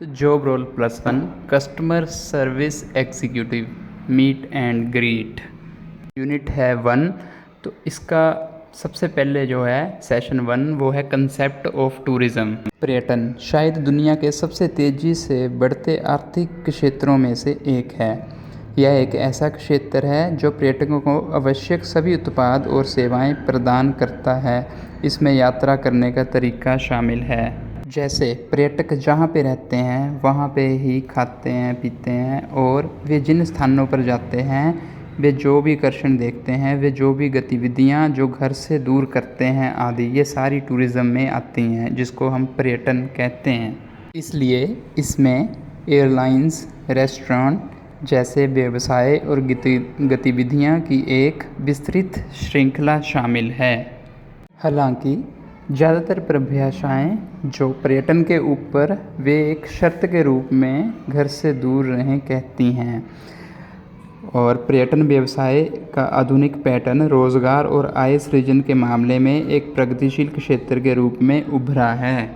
तो job role +1 customer service executive meet and greet unit है 1। तो इसका सबसे पहले जो है सेशन 1 वो है कंसेप्ट ऑफ टूरिज़्म। पर्यटन शायद दुनिया के सबसे तेज़ी से बढ़ते आर्थिक क्षेत्रों में से एक है। यह एक ऐसा क्षेत्र है जो पर्यटकों को आवश्यक सभी उत्पाद और सेवाएं प्रदान करता है। इसमें यात्रा करने का तरीका शामिल है, जैसे पर्यटक जहाँ पे रहते हैं वहाँ पे ही खाते हैं पीते हैं, और वे जिन स्थानों पर जाते हैं वे जो भी आकर्षण देखते हैं, वे जो भी गतिविधियाँ जो घर से दूर करते हैं आदि, ये सारी टूरिज़्म में आती हैं, जिसको हम पर्यटन कहते हैं। इसलिए इसमें एयरलाइंस, रेस्टोरेंट जैसे व्यवसाय और गतिविधियाँ की एक विस्तृत श्रृंखला शामिल है। हालांकि ज़्यादातर परिभाषाएँ जो पर्यटन के ऊपर वे एक शर्त के रूप में घर से दूर रहें कहती हैं, और पर्यटन व्यवसाय का आधुनिक पैटर्न रोज़गार और आय सृजन के मामले में एक प्रगतिशील क्षेत्र के रूप में उभरा है।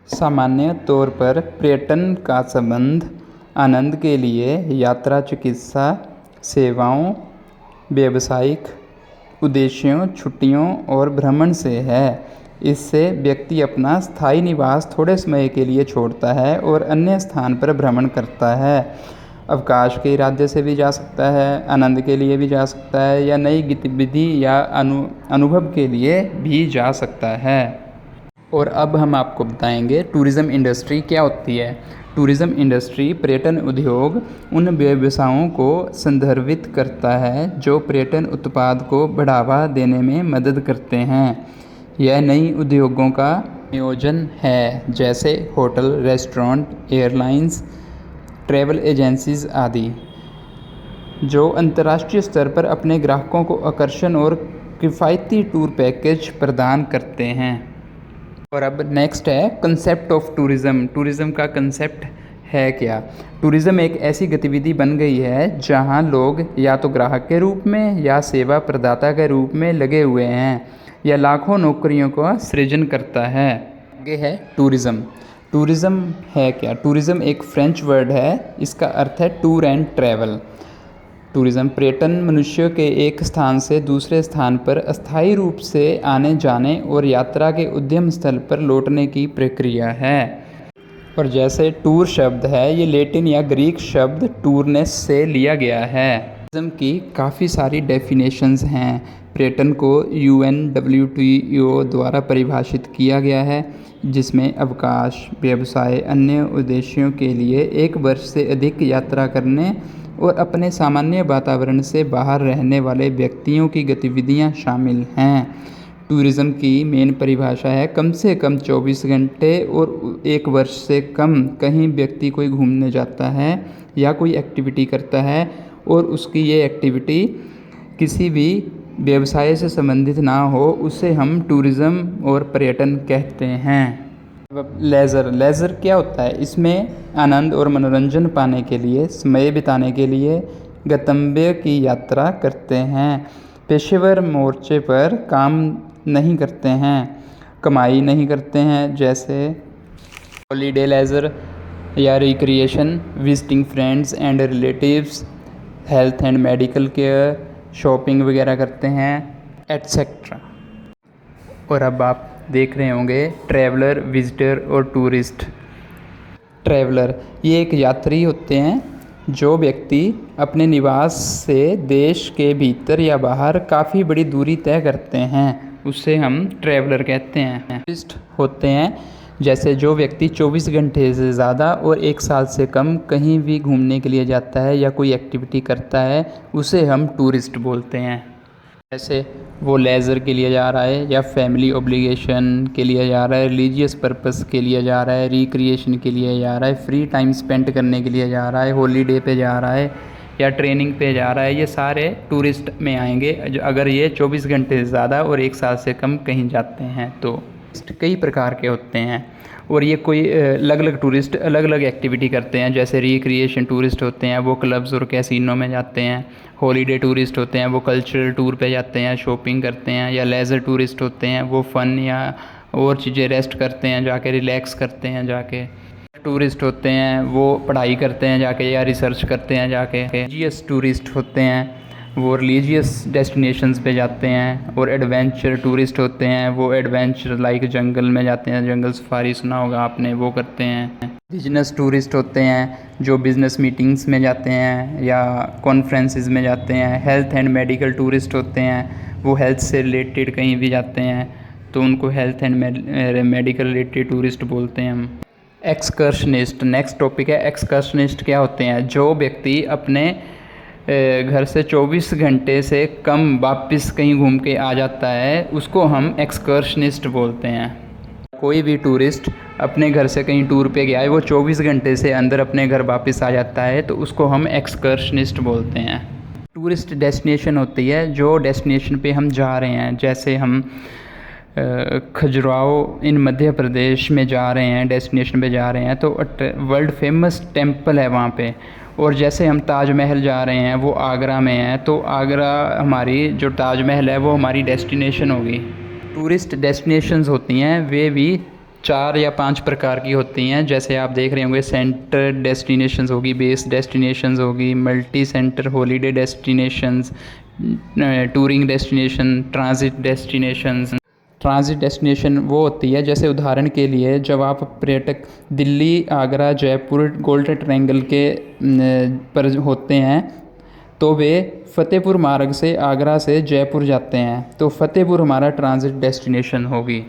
सामान्य तौर पर पर्यटन का संबंध आनंद के लिए यात्रा, चिकित्सा सेवाओं, व्यावसायिक उद्देश्यों, छुट्टियों और भ्रमण से है। इससे व्यक्ति अपना स्थायी निवास थोड़े समय के लिए छोड़ता है और अन्य स्थान पर भ्रमण करता है। अवकाश के इरादे से भी जा सकता है, आनंद के लिए भी जा सकता है, या नई गतिविधि या अनुभव के लिए भी जा सकता है। और अब हम आपको बताएंगे टूरिज़्म इंडस्ट्री क्या होती है। टूरिज़्म इंडस्ट्री पर्यटन उद्योग उन व्यवसायों को संदर्भित करता है जो पर्यटन उत्पाद को बढ़ावा देने में मदद करते हैं। यह नई उद्योगों का नियोजन है, जैसे hotel, restaurant, airlines, travel agencies आदि, जो अंतर्राष्ट्रीय स्तर पर अपने ग्राहकों को आकर्षण और किफ़ायती टूर पैकेज प्रदान करते हैं। और अब नेक्स्ट है कंसेप्ट ऑफ टूरिज़्म। टूरिज़्म का कंसेप्ट है क्या? टूरिज़्म एक ऐसी गतिविधि बन गई है जहां लोग या तो ग्राहक के रूप में या सेवा प्रदाता के रूप में लगे हुए हैं। यह लाखों नौकरियों का सृजन करता है। आगे है टूरिज़्म। टूरिज़्म है क्या? टूरिज़्म एक फ्रेंच वर्ड है, इसका अर्थ है टूर एंड ट्रैवल। टूरिज़्म पर्यटन मनुष्यों के एक स्थान से दूसरे स्थान पर अस्थायी रूप से आने जाने और यात्रा के उद्यम स्थल पर लौटने की प्रक्रिया है। और जैसे टूर शब्द है, ये लैटिन या ग्रीक शब्द टूरनेस से लिया गया है। टूरिज़्म की काफ़ी सारी डेफिनेशंस हैं। पर्यटन को UNWTO द्वारा परिभाषित किया गया है, जिसमें अवकाश, व्यवसाय, अन्य उद्देश्यों के लिए एक वर्ष से अधिक यात्रा करने और अपने सामान्य वातावरण से बाहर रहने वाले व्यक्तियों की गतिविधियां शामिल हैं। टूरिज़्म की मेन परिभाषा है कम से कम 24 घंटे और एक वर्ष से कम कहीं व्यक्ति कोई घूमने जाता है या कोई एक्टिविटी करता है, और उसकी ये एक्टिविटी किसी भी व्यवसाय से संबंधित ना हो, उसे हम टूरिज़्म और पर्यटन कहते हैं। लेज़र क्या होता है? इसमें आनंद और मनोरंजन पाने के लिए, समय बिताने के लिए गंतव्य की यात्रा करते हैं। पेशेवर मोर्चे पर काम नहीं करते हैं, कमाई नहीं करते हैं, जैसे हॉलीडे लेज़र या recreation, visiting friends and relatives, health and medical care, shopping वगैरह करते हैं, एट्सेट्रा। और अब आप देख रहे होंगे ट्रैवलर, विजिटर और टूरिस्ट। ट्रैवलर ये एक यात्री होते हैं जो व्यक्ति अपने निवास से देश के भीतर या बाहर काफ़ी बड़ी दूरी तय करते हैं, उसे हम ट्रैवलर कहते हैं। टूरिस्ट होते हैं जैसे जो व्यक्ति 24 घंटे से ज़्यादा और एक साल से कम कहीं भी घूमने के लिए जाता है या कोई एक्टिविटी करता है, उसे हम टूरिस्ट बोलते हैं। जैसे वो लेज़र के लिए जा रहा है, या फैमिली ऑब्लिगेशन के लिए जा रहा है, रिलीजियस पर्पस के लिए जा रहा है, रिक्रिएशन के लिए जा रहा है, फ्री टाइम स्पेंड करने के लिए जा रहा है, हॉलीडे पे जा रहा है, या ट्रेनिंग पे जा रहा है, ये सारे टूरिस्ट में आएंगे अगर ये 24 घंटे से ज़्यादा और एक साल से कम कहीं जाते हैं। तो कई प्रकार के होते हैं, और ये कोई अलग अलग टूरिस्ट अलग अलग एक्टिविटी करते हैं। जैसे रिक्रिएशन टूरिस्ट होते हैं, वो क्लब्स और कैसीनो में जाते हैं। हॉलीडे टूरिस्ट होते हैं, वो कल्चरल टूर पे जाते हैं, शॉपिंग करते हैं। या लेज़र टूरिस्ट होते हैं, वो फ़न या और चीज़ें रेस्ट करते हैं, जाके रिलैक्स करते हैं जाके। टूरिस्ट होते हैं वो पढ़ाई करते हैं जाके या रिसर्च करते हैं जाके। रिलीजियस टूरिस्ट होते हैं वो रिलीजियस डेस्टिनेशंस पे जाते हैं। और एडवेंचर टूरिस्ट होते हैं वो एडवेंचर लाइक जंगल में जाते हैं, जंगल सफारी सुना होगा आपने, वो करते हैं। बिजनेस टूरिस्ट होते हैं जो बिज़नेस मीटिंग्स में जाते हैं या कॉन्फ्रेंसेस में जाते हैं। हेल्थ एंड मेडिकल टूरिस्ट होते हैं वो हेल्थ से रिलेटेड कहीं भी जाते हैं तो उनको health and medical related tourist बोलते हैं हम। एक्सकर्शनिस्ट नेक्स्ट टॉपिक है। एक्सकर्शनिस्ट क्या होते हैं? जो व्यक्ति अपने घर से 24 घंटे से कम वापस कहीं घूम के आ जाता है उसको हम एक्सकर्शनिस्ट बोलते हैं। कोई भी टूरिस्ट अपने घर से कहीं टूर पे गया है, वो 24 घंटे से अंदर अपने घर वापस आ जाता है तो उसको हम एक्सकर्शनिस्ट बोलते हैं। टूरिस्ट डेस्टिनेशन होती है जो डेस्टिनेशन पे हम जा रहे हैं, जैसे हम खजुराहो इन मध्य प्रदेश में जा रहे हैं, डेस्टिनेशन पे जा रहे हैं तो वर्ल्ड फेमस टेम्पल है वहाँ पे। और जैसे हम ताजमहल जा रहे हैं वो आगरा में है तो आगरा हमारी जो ताजमहल है वो हमारी डेस्टिनेशन होगी। टूरिस्ट डेस्टिनेशंस होती हैं वे भी 4 या 5 प्रकार की होती हैं, जैसे आप देख रहे होंगे। सेंटर डेस्टिनेशंस होगी, बेस डेस्टिनेशंस होगी, multi centre holiday destinations, touring destination, transit destinations. Transit destination वो होती है, जैसे उदाहरण के लिए जब आप पर्यटक दिल्ली, आगरा, जयपुर गोल्डन ट्रायंगल के पर होते हैं तो वे फ़तेहपुर मार्ग से आगरा से जयपुर जाते हैं तो फ़तेहपुर हमारा ट्रांजिट डेस्टिनेशन होगी।